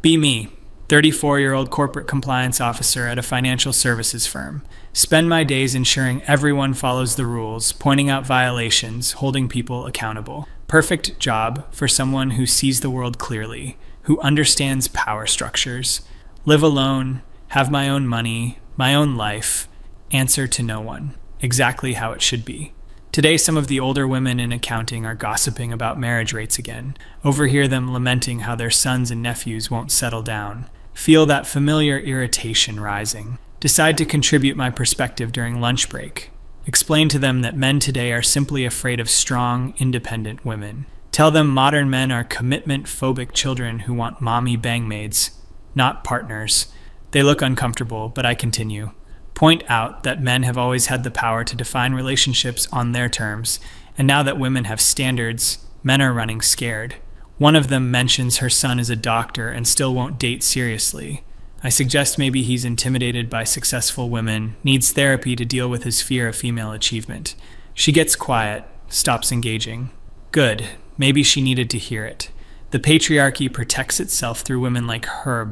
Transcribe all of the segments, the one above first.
Be me, 34-year-old corporate compliance officer at a financial services firm. Spend my days ensuring everyone follows the rules, pointing out violations, holding people accountable. Perfect job for someone who sees the world clearly, who understands power structures. Live alone, have my own money, my own life, answer to no one. Exactly how it should be. Today, some of the older women in accounting are gossiping about marriage rates again. Overhear them lamenting how their sons and nephews won't settle down. Feel that familiar irritation rising. Decide to contribute my perspective during lunch break. Explain to them that men today are simply afraid of strong, independent women. Tell them modern men are commitment-phobic children who want mommy bangmaids, not partners. They look uncomfortable, but I continue. Point out that men have always had the power to define relationships on their terms, and now that women have standards, men are running scared. One of them mentions her son is a doctor and still won't date seriously. I suggest maybe he's intimidated by successful women, needs therapy to deal with his fear of female achievement. She gets quiet, stops engaging. Good, maybe she needed to hear it. The patriarchy protects itself through women like her,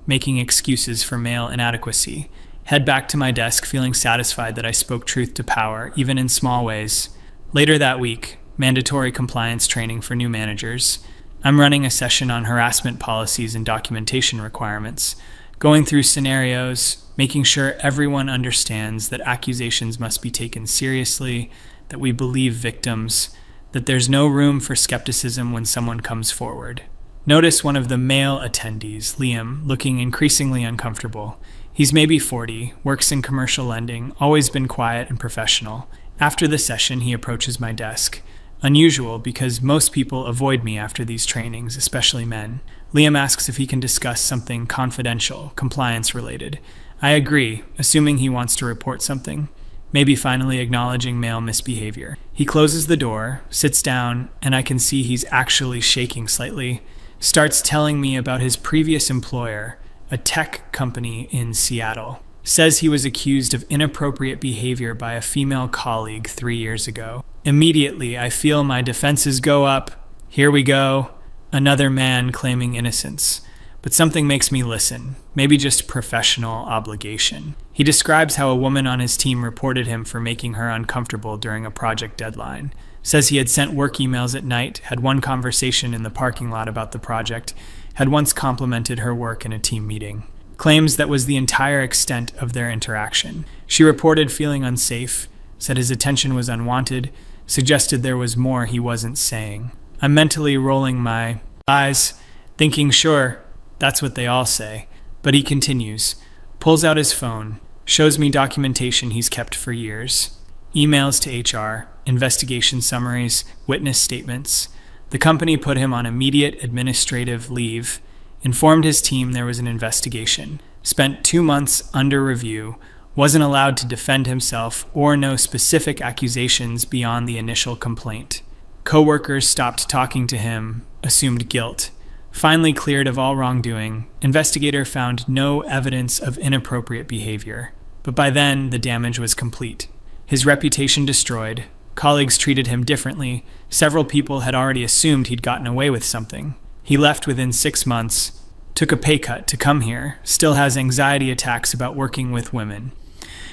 making excuses for male inadequacy. Head back to my desk, feeling satisfied that I spoke truth to power, even in small ways. Later that week, mandatory compliance training for new managers. I'm running a session on harassment policies and documentation requirements, going through scenarios, making sure everyone understands that accusations must be taken seriously, that we believe victims, that there's no room for skepticism when someone comes forward. Notice one of the male attendees, Liam, looking increasingly uncomfortable. He's maybe 40, works in commercial lending, always been quiet and professional. After the session, he approaches my desk. Unusual because most people avoid me after these trainings, especially men. Liam asks if he can discuss something confidential, compliance-related. I agree, assuming he wants to report something, maybe finally acknowledging male misbehavior. He closes the door, sits down, and I can see he's actually shaking slightly. Starts telling me about his previous employer, a tech company in Seattle. Says he was accused of inappropriate behavior by a female colleague 3 years ago. Immediately, I feel my defenses go up. Here we go. Another man claiming innocence. But something makes me listen. Maybe just professional obligation. He describes how a woman on his team reported him for making her uncomfortable during a project deadline. Says he had sent work emails at night, had one conversation in the parking lot about the project, had once complimented her work in a team meeting. Claims that was the entire extent of their interaction. She reported feeling unsafe, said his attention was unwanted, suggested there was more he wasn't saying. I'm mentally rolling my eyes, thinking, sure, that's what they all say. But he continues, pulls out his phone, shows me documentation he's kept for years. Emails to HR, investigation summaries, witness statements. The company put him on immediate administrative leave, informed his team there was an investigation, spent 2 months under review, wasn't allowed to defend himself or know specific accusations beyond the initial complaint. Coworkers stopped talking to him, assumed guilt. Finally cleared of all wrongdoing, investigator found no evidence of inappropriate behavior. But by then, the damage was complete. His reputation destroyed, colleagues treated him differently, several people had already assumed he'd gotten away with something. He left within 6 months, took a pay cut to come here, still has anxiety attacks about working with women.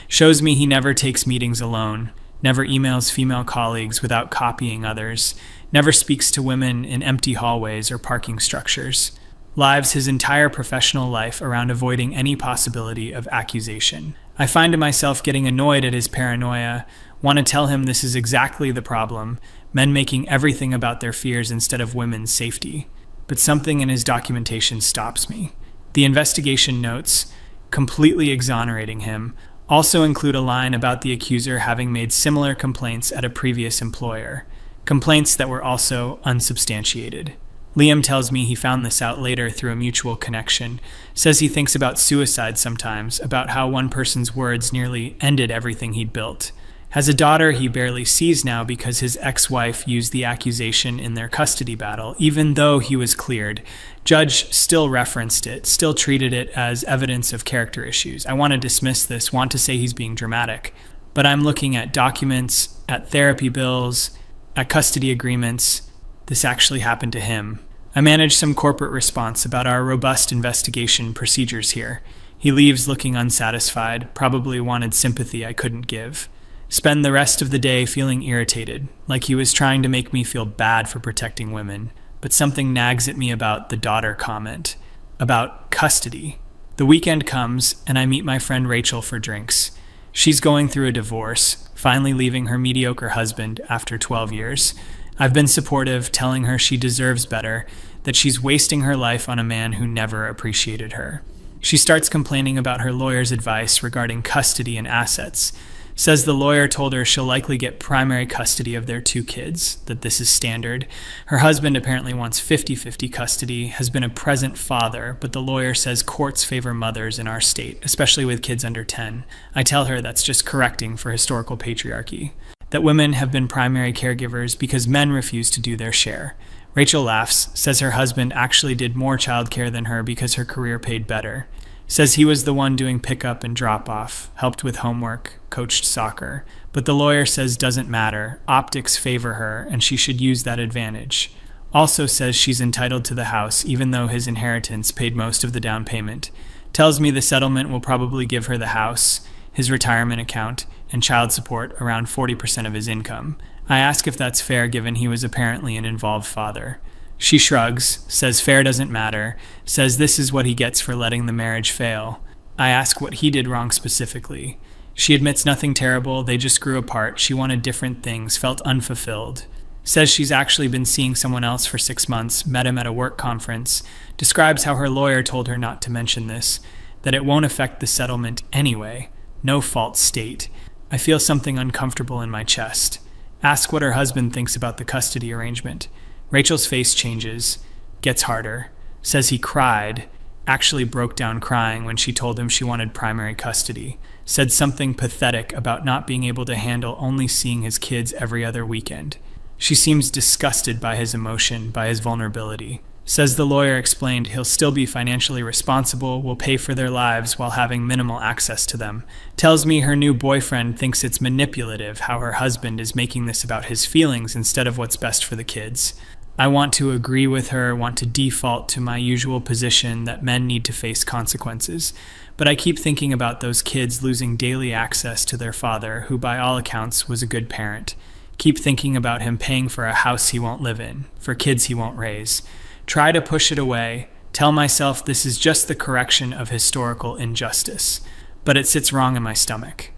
Shows me he never takes meetings alone, never emails female colleagues without copying others, never speaks to women in empty hallways or parking structures. Lives his entire professional life around avoiding any possibility of accusation. I find myself getting annoyed at his paranoia, want to tell him this is exactly the problem, men making everything about their fears instead of women's safety. But something in his documentation stops me. The investigation notes, completely exonerating him, also include a line about the accuser having made similar complaints at a previous employer, complaints that were also unsubstantiated. Liam tells me he found this out later through a mutual connection, says he thinks about suicide sometimes, about how one person's words nearly ended everything he'd built. Has a daughter he barely sees now because his ex-wife used the accusation in their custody battle, even though he was cleared. Judge still referenced it, still treated it as evidence of character issues. I want to dismiss this, want to say he's being dramatic. But I'm looking at documents, at therapy bills, at custody agreements. This actually happened to him. I manage some corporate response about our robust investigation procedures here. He leaves looking unsatisfied, probably wanted sympathy I couldn't give. Spend the rest of the day feeling irritated, like he was trying to make me feel bad for protecting women. But something nags at me about the daughter comment, about custody. The weekend comes, and I meet my friend Rachel for drinks. She's going through a divorce, finally leaving her mediocre husband after 12 years. I've been supportive, telling her she deserves better, that she's wasting her life on a man who never appreciated her. She starts complaining about her lawyer's advice regarding custody and assets. Says the lawyer told her she'll likely get primary custody of their 2 kids, that this is standard. Her husband apparently wants 50-50 custody, has been a present father, but the lawyer says courts favor mothers in our state, especially with kids under 10. I tell her that's just correcting for historical patriarchy, that women have been primary caregivers because men refuse to do their share. Rachel laughs, says her husband actually did more childcare than her because her career paid better. Says he was the one doing pickup and drop-off, helped with homework, coached soccer. But the lawyer says doesn't matter, optics favor her, and she should use that advantage. Also says she's entitled to the house, even though his inheritance paid most of the down payment. Tells me the settlement will probably give her the house, his retirement account, and child support around 40% of his income. I ask if that's fair given he was apparently an involved father. She shrugs, says fair doesn't matter, says this is what he gets for letting the marriage fail. I ask what he did wrong specifically. She admits nothing terrible, they just grew apart, she wanted different things, felt unfulfilled. Says she's actually been seeing someone else for 6 months, met him at a work conference. Describes how her lawyer told her not to mention this, that it won't affect the settlement anyway. No fault state. I feel something uncomfortable in my chest. Ask what her husband thinks about the custody arrangement. Rachel's face changes, gets harder, says he cried, actually broke down crying when she told him she wanted primary custody, said something pathetic about not being able to handle only seeing his kids every other weekend. She seems disgusted by his emotion, by his vulnerability. Says the lawyer explained he'll still be financially responsible, will pay for their lives while having minimal access to them. Tells me her new boyfriend thinks it's manipulative how her husband is making this about his feelings instead of what's best for the kids. I want to agree with her, want to default to my usual position that men need to face consequences. But I keep thinking about those kids losing daily access to their father, who by all accounts was a good parent. Keep thinking about him paying for a house he won't live in, for kids he won't raise. Try to push it away, tell myself this is just the correction of historical injustice. But it sits wrong in my stomach.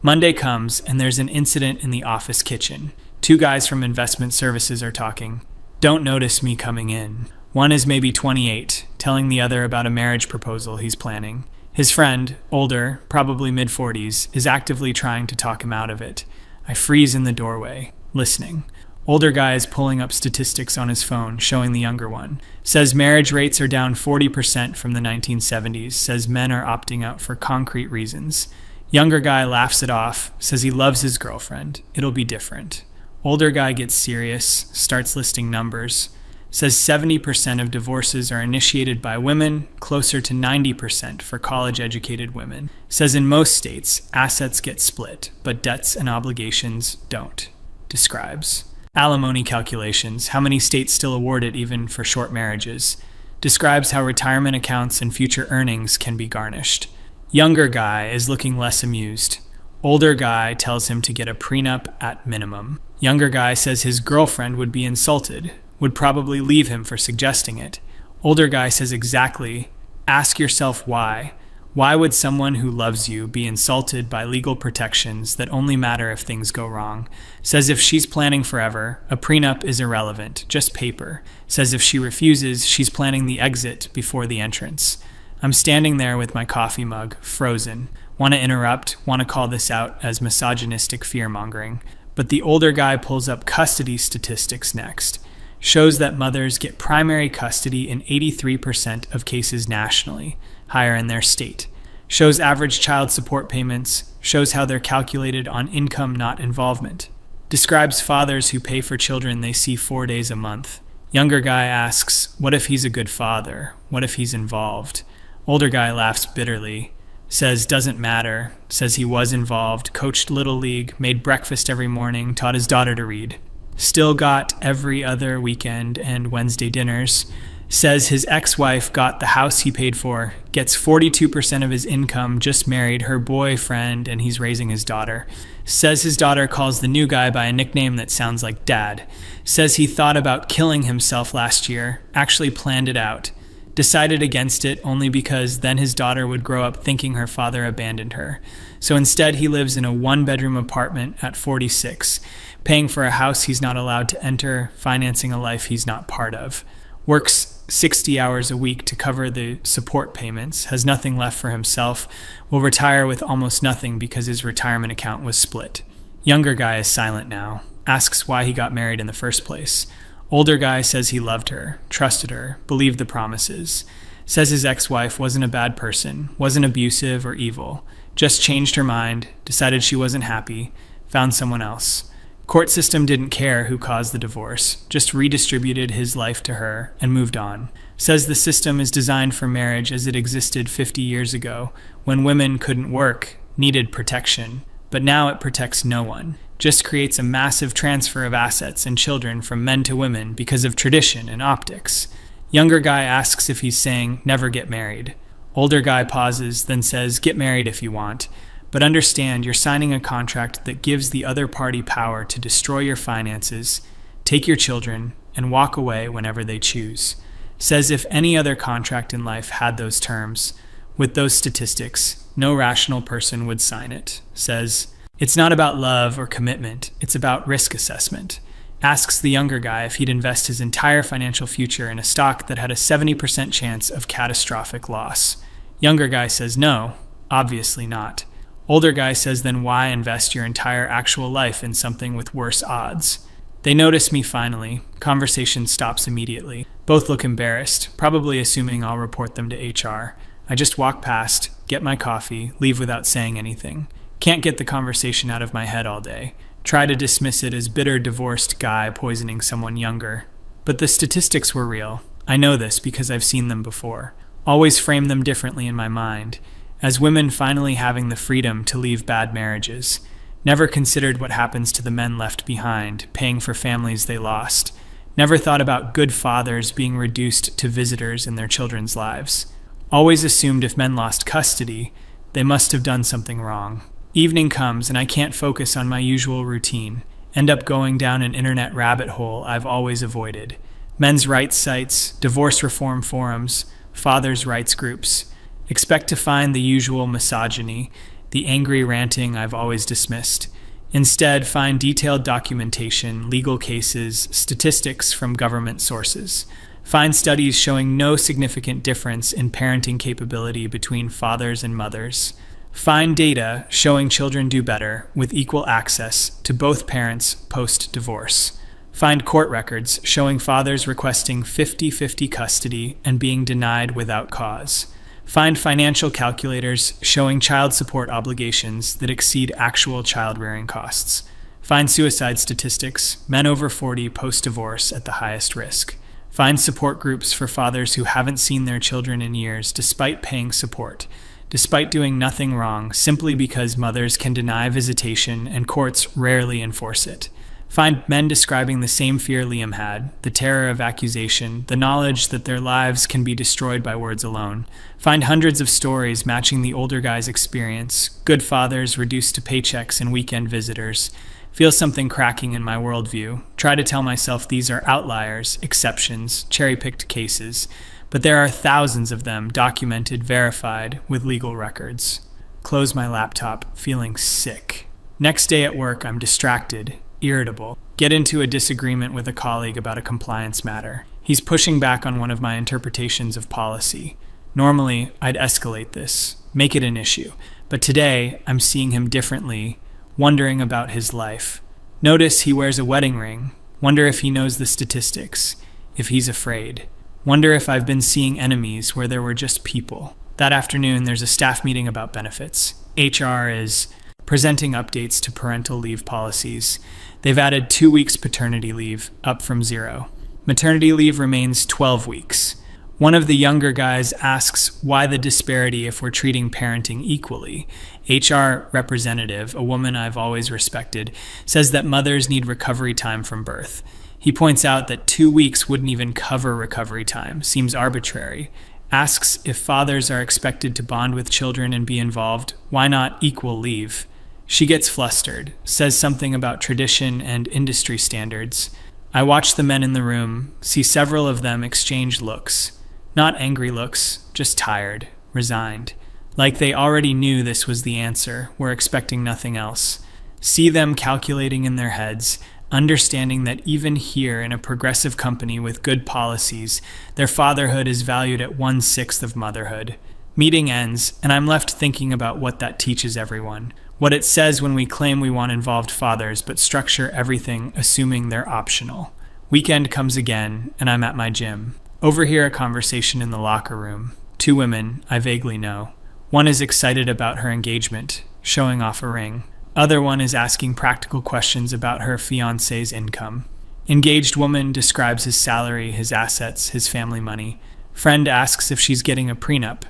Monday comes, and there's an incident in the office kitchen. 2 guys from investment services are talking. Don't notice me coming in. One is maybe 28, telling the other about a marriage proposal he's planning. His friend, older, probably mid-40s, is actively trying to talk him out of it. I freeze in the doorway, listening. Older guy is pulling up statistics on his phone, showing the younger one. Says marriage rates are down 40% from the 1970s, says men are opting out for concrete reasons. Younger guy laughs it off, says he loves his girlfriend. It'll be different. Older guy gets serious, starts listing numbers. Says 70% of divorces are initiated by women, closer to 90% for college-educated women. Says in most states, assets get split, but debts and obligations don't. Describes alimony calculations, how many states still award it even for short marriages. Describes how retirement accounts and future earnings can be garnished. Younger guy is looking less amused. Older guy tells him to get a prenup at minimum. Younger guy says his girlfriend would be insulted, would probably leave him for suggesting it. Older guy says exactly, ask yourself why. Why would someone who loves you be insulted by legal protections that only matter if things go wrong? Says if she's planning forever, a prenup is irrelevant, just paper. Says if she refuses, she's planning the exit before the entrance. I'm standing there with my coffee mug, frozen. Want to interrupt, want to call this out as misogynistic fear-mongering. But the older guy pulls up custody statistics next. Shows that mothers get primary custody in 83% of cases nationally, higher in their state. Shows average child support payments, shows how they're calculated on income, not involvement. Describes fathers who pay for children they see 4 days a month. Younger guy asks, what if he's a good father? What if he's involved? Older guy laughs bitterly. Says doesn't matter, says he was involved, coached Little League, made breakfast every morning, taught his daughter to read. Still got every other weekend and Wednesday dinners. Says his ex-wife got the house he paid for, gets 42% of his income, just married her boyfriend, and he's raising his daughter. Says his daughter calls the new guy by a nickname that sounds like dad. Says he thought about killing himself last year, actually planned it out. Decided against it only because then his daughter would grow up thinking her father abandoned her. So instead he lives in a one-bedroom apartment at 46, paying for a house he's not allowed to enter, financing a life he's not part of. Works 60 hours a week to cover the support payments, has nothing left for himself, will retire with almost nothing because his retirement account was split. Younger guy is silent now, asks why he got married in the first place. Older guy says he loved her, trusted her, believed the promises. Says his ex-wife wasn't a bad person, wasn't abusive or evil, just changed her mind, decided she wasn't happy, found someone else. Court system didn't care who caused the divorce, just redistributed his life to her and moved on. Says the system is designed for marriage as it existed 50 years ago, when women couldn't work, needed protection. But now it protects no one, just creates a massive transfer of assets and children from men to women because of tradition and optics. Younger guy asks if he's saying, never get married. Older guy pauses, then says, get married if you want. But understand you're signing a contract that gives the other party power to destroy your finances, take your children, and walk away whenever they choose. Says if any other contract in life had those terms, with those statistics, no rational person would sign it. Says, it's not about love or commitment, it's about risk assessment. Asks the younger guy if he'd invest his entire financial future in a stock that had a 70% chance of catastrophic loss. Younger guy says no, obviously not. Older guy says then why invest your entire actual life in something with worse odds? They notice me finally. Conversation stops immediately. Both look embarrassed, probably assuming I'll report them to HR. I just walk past, get my coffee, leave without saying anything. Can't get the conversation out of my head all day. Try to dismiss it as bitter divorced guy poisoning someone younger. But the statistics were real. I know this because I've seen them before. Always frame them differently in my mind. As women finally having the freedom to leave bad marriages, never considered what happens to the men left behind, paying for families they lost. Never thought about good fathers being reduced to visitors in their children's lives. Always assumed if men lost custody, they must have done something wrong. Evening comes and I can't focus on my usual routine. End up going down an internet rabbit hole I've always avoided. Men's rights sites, divorce reform forums, fathers' rights groups. Expect to find the usual misogyny, the angry ranting I've always dismissed. Instead, find detailed documentation, legal cases, statistics from government sources. Find studies showing no significant difference in parenting capability between fathers and mothers. Find data showing children do better with equal access to both parents post-divorce. Find court records showing fathers requesting 50-50 custody and being denied without cause. Find financial calculators showing child support obligations that exceed actual child-rearing costs. Find suicide statistics, men over 40 post-divorce at the highest risk. Find support groups for fathers who haven't seen their children in years despite paying support, despite doing nothing wrong simply because mothers can deny visitation and courts rarely enforce it. Find men describing the same fear Liam had, the terror of accusation, the knowledge that their lives can be destroyed by words alone. Find hundreds of stories matching the older guy's experience, good fathers reduced to paychecks and weekend visitors. Feel something cracking in my worldview. Try to tell myself these are outliers, exceptions, cherry-picked cases. But there are thousands of them documented, verified, with legal records. Close my laptop, feeling sick. Next day at work, I'm distracted, irritable. Get into a disagreement with a colleague about a compliance matter. He's pushing back on one of my interpretations of policy. Normally, I'd escalate this, make it an issue. But today, I'm seeing him differently, wondering about his life. Notice he wears a wedding ring. Wonder if he knows the statistics, if he's afraid. Wonder if I've been seeing enemies where there were just people. That afternoon, there's a staff meeting about benefits. HR is presenting updates to parental leave policies. They've added 2 weeks paternity leave, up from 0. Maternity leave remains 12 weeks. One of the younger guys asks why the disparity if we're treating parenting equally. HR representative, a woman I've always respected, says that mothers need recovery time from birth. He points out that 2 weeks wouldn't even cover recovery time, seems arbitrary. Asks if fathers are expected to bond with children and be involved, why not equal leave? She gets flustered, says something about tradition and industry standards. I watch the men in the room, see several of them exchange looks. Not angry looks, just tired, resigned. Like they already knew this was the answer, were expecting nothing else. See them calculating in their heads, understanding that even here in a progressive company with good policies, their fatherhood is valued at 1/6 of motherhood. Meeting ends, and I'm left thinking about what that teaches everyone. What it says when we claim we want involved fathers but structure everything assuming they're optional. Weekend comes again, and I'm at my gym. Overhear a conversation in the locker room. 2 women I vaguely know. One is excited about her engagement, showing off a ring. Other one is asking practical questions about her fiancé's income. Engaged woman describes his salary, his assets, his family money. Friend asks if she's getting a prenup.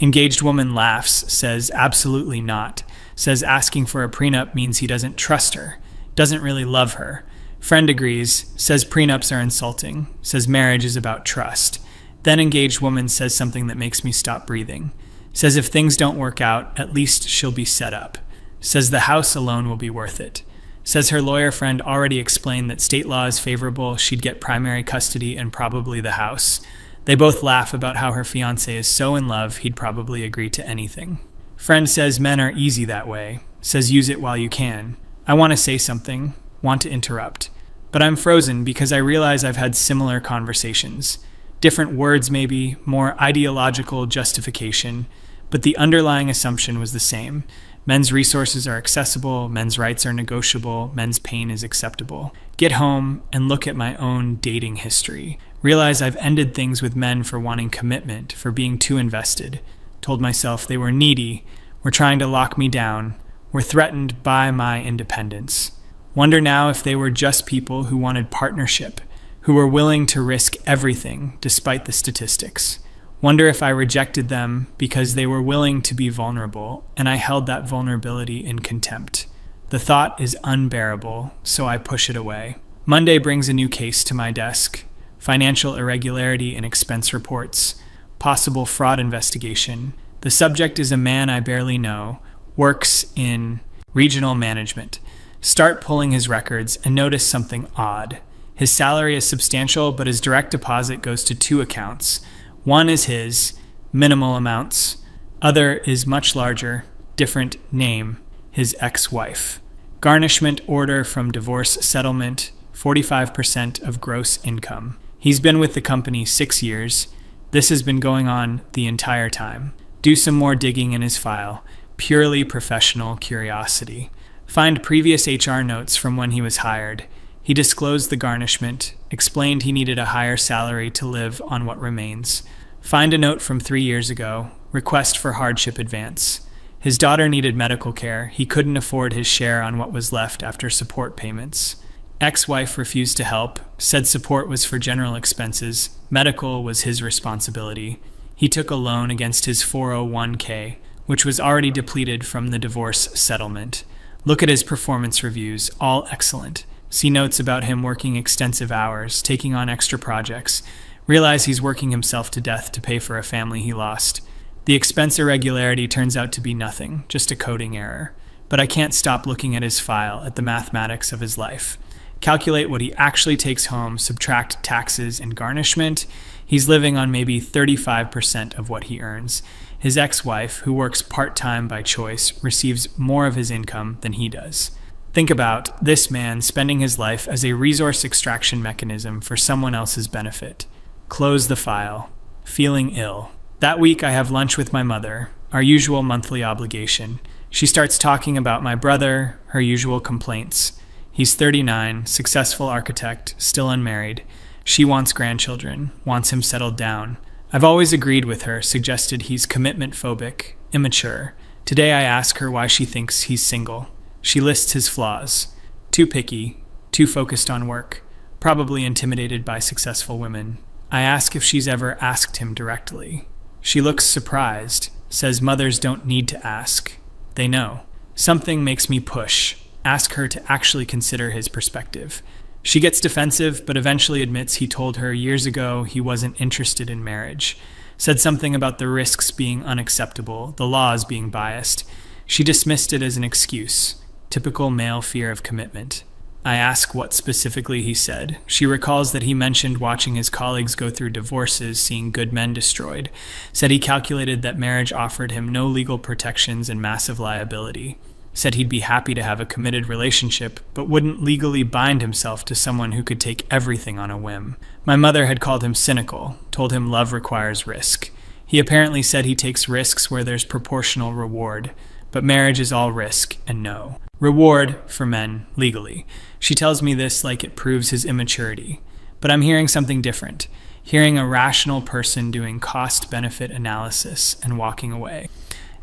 Engaged woman laughs, says absolutely not. Says asking for a prenup means he doesn't trust her, doesn't really love her. Friend agrees, says prenups are insulting, says marriage is about trust. Then engaged woman says something that makes me stop breathing. Says if things don't work out, at least she'll be set up. Says the house alone will be worth it. Says her lawyer friend already explained that state law is favorable, she'd get primary custody and probably the house. They both laugh about how her fiancé is so in love he'd probably agree to anything. Friend says men are easy that way. Says use it while you can. I want to say something, want to interrupt. But I'm frozen because I realize I've had similar conversations. Different words maybe, more ideological justification, but the underlying assumption was the same. Men's resources are accessible, men's rights are negotiable, men's pain is acceptable. Get home and look at my own dating history. Realize I've ended things with men for wanting commitment, for being too invested. Told myself they were needy, were trying to lock me down, were threatened by my independence. Wonder now if they were just people who wanted partnership, who were willing to risk everything despite the statistics. Wonder if I rejected them because they were willing to be vulnerable, and I held that vulnerability in contempt. The thought is unbearable, so I push it away. Monday brings a new case to my desk. Financial irregularity in expense reports. Possible fraud investigation. The subject is a man I barely know, works in regional management. Start pulling his records and notice something odd. His salary is substantial, but his direct deposit goes to 2 accounts. One is his, minimal amounts. Other is much larger, different name, his ex-wife. Garnishment order from divorce settlement, 45% of gross income. He's been with the company 6 years. This has been going on the entire time. Do some more digging in his file. Purely professional curiosity. Find previous HR notes from when he was hired. He disclosed the garnishment, explained he needed a higher salary to live on what remains. Find a note from 3 years ago, request for hardship advance. His daughter needed medical care. He couldn't afford his share on what was left after support payments. Ex-wife refused to help, said support was for general expenses, medical was his responsibility. He took a loan against his 401k, which was already depleted from the divorce settlement. Look at his performance reviews, all excellent. See notes about him working extensive hours, taking on extra projects. Realize he's working himself to death to pay for a family he lost. The expense irregularity turns out to be nothing, just a coding error. But I can't stop looking at his file, at the mathematics of his life. Calculate what he actually takes home, subtract taxes and garnishment. He's living on maybe 35% of what he earns. His ex-wife, who works part-time by choice, receives more of his income than he does. Think about this man spending his life as a resource extraction mechanism for someone else's benefit. Close the file. Feeling ill. That week I have lunch with my mother, our usual monthly obligation. She starts talking about my brother, her usual complaints. He's 39, successful architect, still unmarried. She wants grandchildren, wants him settled down. I've always agreed with her, suggested he's commitment phobic, immature. Today I ask her why she thinks he's single. She lists his flaws. Too picky, too focused on work, probably intimidated by successful women. I ask if she's ever asked him directly. She looks surprised, says mothers don't need to ask. They know. Something makes me push, ask her to actually consider his perspective. She gets defensive, but eventually admits he told her years ago he wasn't interested in marriage. Said something about the risks being unacceptable, the laws being biased. She dismissed it as an excuse. Typical male fear of commitment. I ask what specifically he said. She recalls that he mentioned watching his colleagues go through divorces, seeing good men destroyed. Said he calculated that marriage offered him no legal protections and massive liability. Said he'd be happy to have a committed relationship, but wouldn't legally bind himself to someone who could take everything on a whim. My mother had called him cynical, told him love requires risk. He apparently said he takes risks where there's proportional reward, but marriage is all risk and no reward for men legally. She tells me this like it proves his immaturity. But I'm hearing something different. Hearing a rational person doing cost-benefit analysis and walking away.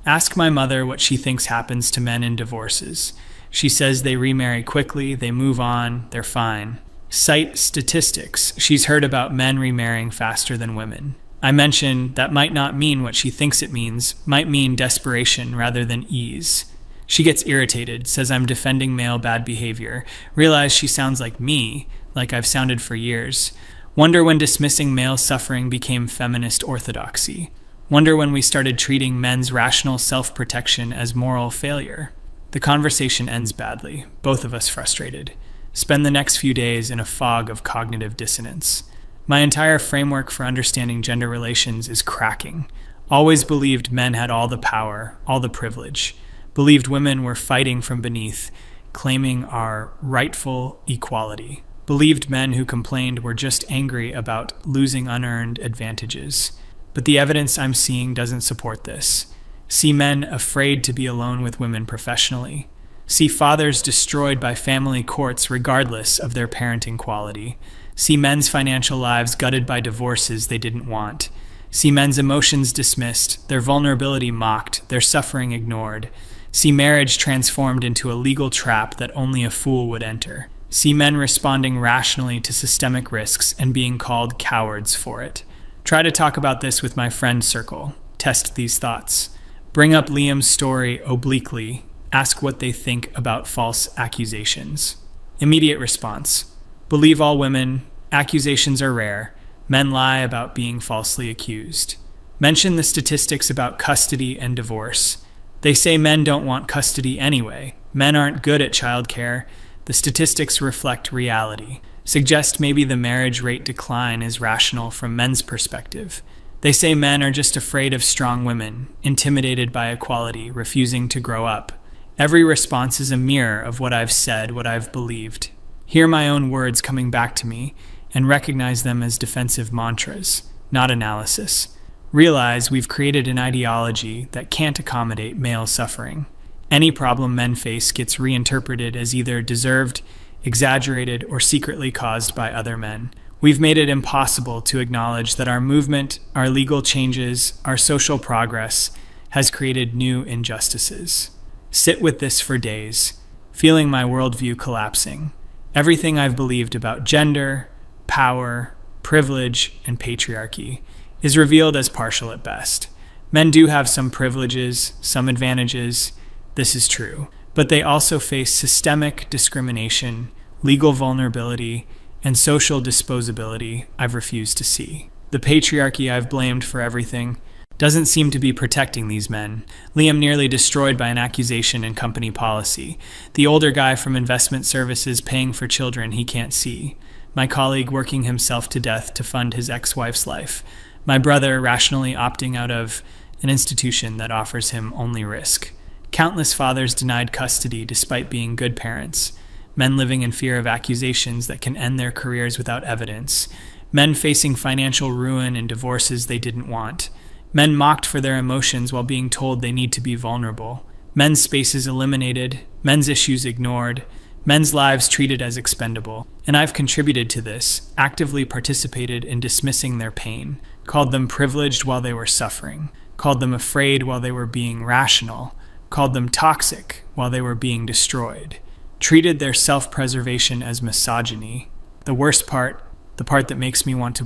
Ask my mother what she thinks happens to men in divorces. She says they remarry quickly, they move on, they're fine. Cite statistics. She's heard about men remarrying faster than women. I mention that might not mean what she thinks it means, might mean desperation rather than ease. She gets irritated, says I'm defending male bad behavior. Realize she sounds like me, like I've sounded for years. Wonder when dismissing male suffering became feminist orthodoxy. Wonder when we started treating men's rational self-protection as moral failure. The conversation ends badly, both of us frustrated. Spend the next few days in a fog of cognitive dissonance. My entire framework for understanding gender relations is cracking. Always believed men had all the power, all the privilege. Believed women were fighting from beneath, claiming our rightful equality. Believed men who complained were just angry about losing unearned advantages. But the evidence I'm seeing doesn't support this. See men afraid to be alone with women professionally. See fathers destroyed by family courts regardless of their parenting quality. See men's financial lives gutted by divorces they didn't want. See men's emotions dismissed, their vulnerability mocked, their suffering ignored. See marriage transformed into a legal trap that only a fool would enter. See men responding rationally to systemic risks and being called cowards for it. Try to talk about this with my friend circle. Test these thoughts. Bring up Liam's story obliquely. Ask what they think about false accusations. Immediate response. Believe all women. Accusations are rare. Men lie about being falsely accused. Mention the statistics about custody and divorce. They say men don't want custody anyway. Men aren't good at childcare. The statistics reflect reality. Suggest maybe the marriage rate decline is rational from men's perspective. They say men are just afraid of strong women, intimidated by equality, refusing to grow up. Every response is a mirror of what I've said, what I've believed. Hear my own words coming back to me and recognize them as defensive mantras, not analysis. Realize we've created an ideology that can't accommodate male suffering. Any problem men face gets reinterpreted as either deserved, exaggerated, or secretly caused by other men. We've made it impossible to acknowledge that our movement, our legal changes, our social progress has created new injustices. Sit with this for days, feeling my worldview collapsing. Everything I've believed about gender, power, privilege, and patriarchy is revealed as partial at best. Men do have some privileges, some advantages. This is true. But they also face systemic discrimination, legal vulnerability, and social disposability I've refused to see. The patriarchy I've blamed for everything doesn't seem to be protecting these men. Liam nearly destroyed by an accusation in company policy. The older guy from investment services paying for children he can't see. My colleague working himself to death to fund his ex-wife's life. My brother rationally opting out of an institution that offers him only risk. Countless fathers denied custody despite being good parents. Men living in fear of accusations that can end their careers without evidence. Men facing financial ruin and divorces they didn't want. Men mocked for their emotions while being told they need to be vulnerable. Men's spaces eliminated. Men's issues ignored. Men's lives treated as expendable. And I've contributed to this, actively participated in dismissing their pain. Called them privileged while they were suffering. Called them afraid while they were being rational. Called them toxic while they were being destroyed. Treated their self-preservation as misogyny. The worst part, the part that makes me want to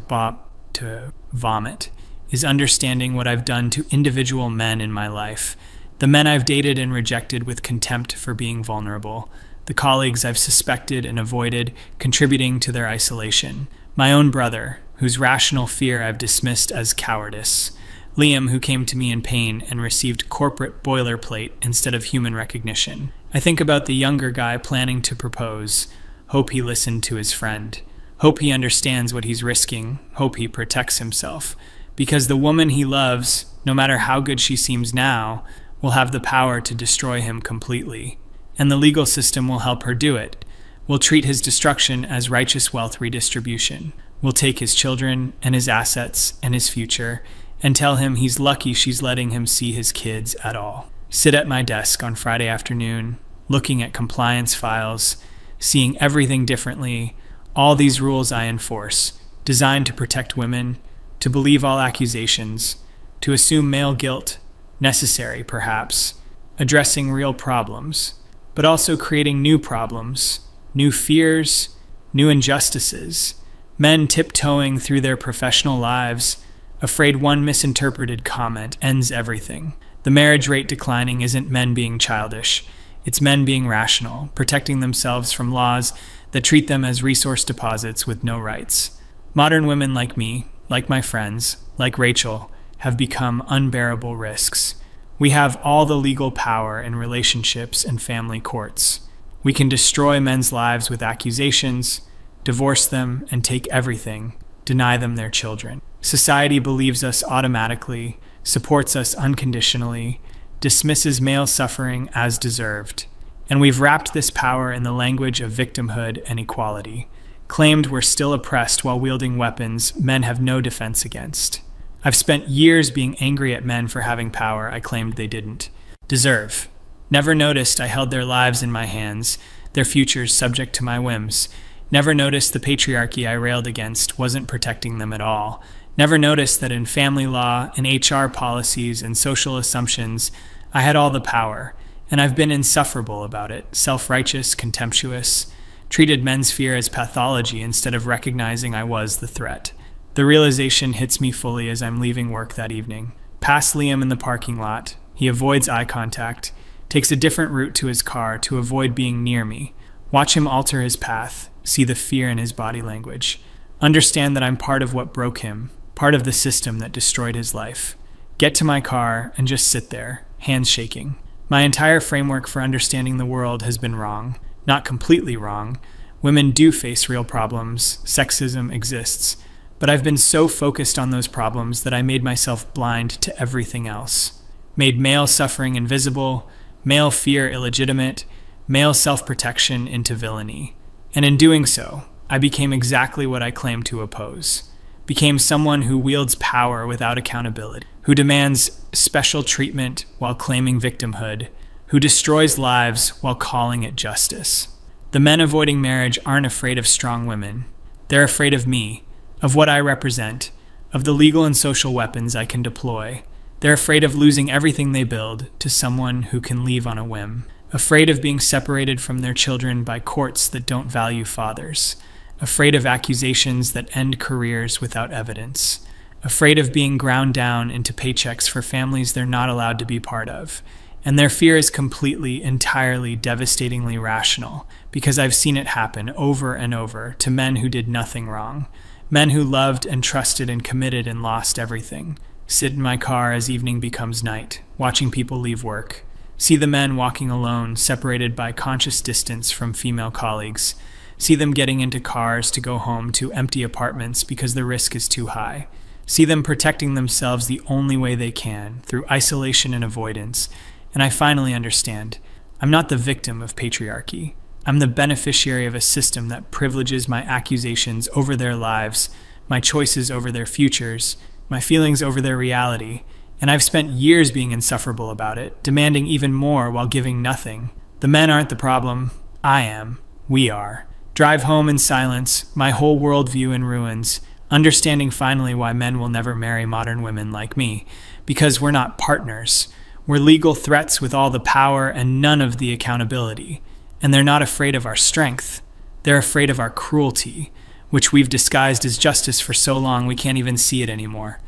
to vomit, is understanding what I've done to individual men in my life. The men I've dated and rejected with contempt for being vulnerable. The colleagues I've suspected and avoided, contributing to their isolation. My own brother, whose rational fear I've dismissed as cowardice. Liam, who came to me in pain and received corporate boilerplate instead of human recognition. I think about the younger guy planning to propose. Hope he listened to his friend. Hope he understands what he's risking. Hope he protects himself. Because the woman he loves, no matter how good she seems now, will have the power to destroy him completely. And the legal system will help her do it. Will treat his destruction as righteous wealth redistribution. Will take his children and his assets and his future and tell him he's lucky she's letting him see his kids at all. Sit at my desk on Friday afternoon, looking at compliance files, seeing everything differently, all these rules I enforce, designed to protect women, to believe all accusations, to assume male guilt, necessary perhaps, addressing real problems, but also creating new problems, new fears, new injustices, men tiptoeing through their professional lives, afraid one misinterpreted comment ends everything. The marriage rate declining isn't men being childish. It's men being rational, protecting themselves from laws that treat them as resource deposits with no rights. Modern women like me, like my friends, like Rachel, have become unbearable risks. We have all the legal power in relationships and family courts. We can destroy men's lives with accusations, divorce them, and take everything, deny them their children. Society believes us automatically, supports us unconditionally, dismisses male suffering as deserved. And we've wrapped this power in the language of victimhood and equality, claimed we're still oppressed while wielding weapons men have no defense against. I've spent years being angry at men for having power I claimed they didn't deserve. Never noticed I held their lives in my hands, their futures subject to my whims. Never noticed the patriarchy I railed against wasn't protecting them at all. Never noticed that in family law and HR policies and social assumptions, I had all the power, and I've been insufferable about it, self-righteous, contemptuous, treated men's fear as pathology instead of recognizing I was the threat. The realization hits me fully as I'm leaving work that evening. Pass Liam in the parking lot. He avoids eye contact, takes a different route to his car to avoid being near me. Watch him alter his path, see the fear in his body language. Understand that I'm part of what broke him, part of the system that destroyed his life. Get to my car and just sit there, hands shaking. My entire framework for understanding the world has been wrong. Not completely wrong. Women do face real problems. Sexism exists. But I've been so focused on those problems that I made myself blind to everything else. Made male suffering invisible, male fear illegitimate, male self-protection into villainy. And in doing so, I became exactly what I claimed to oppose. Became someone who wields power without accountability, who demands special treatment while claiming victimhood, who destroys lives while calling it justice. The men avoiding marriage aren't afraid of strong women. They're afraid of me, of what I represent, of the legal and social weapons I can deploy. They're afraid of losing everything they build to someone who can leave on a whim. Afraid of being separated from their children by courts that don't value fathers. Afraid of accusations that end careers without evidence. Afraid of being ground down into paychecks for families they're not allowed to be part of. And their fear is completely, entirely, devastatingly rational, because I've seen it happen over and over to men who did nothing wrong. Men who loved and trusted and committed and lost everything. Sit in my car as evening becomes night, watching people leave work. See the men walking alone, separated by conscious distance from female colleagues. See them getting into cars to go home to empty apartments because the risk is too high. See them protecting themselves the only way they can, through isolation and avoidance. And I finally understand. I'm not the victim of patriarchy. I'm the beneficiary of a system that privileges my accusations over their lives, my choices over their futures, my feelings over their reality. And I've spent years being insufferable about it, demanding even more while giving nothing. The men aren't the problem. I am. We are. Drive home in silence, my whole worldview in ruins, understanding finally why men will never marry modern women like me. Because we're not partners. We're legal threats with all the power and none of the accountability. And they're not afraid of our strength. They're afraid of our cruelty. which we've disguised as justice for so long we can't even see it anymore.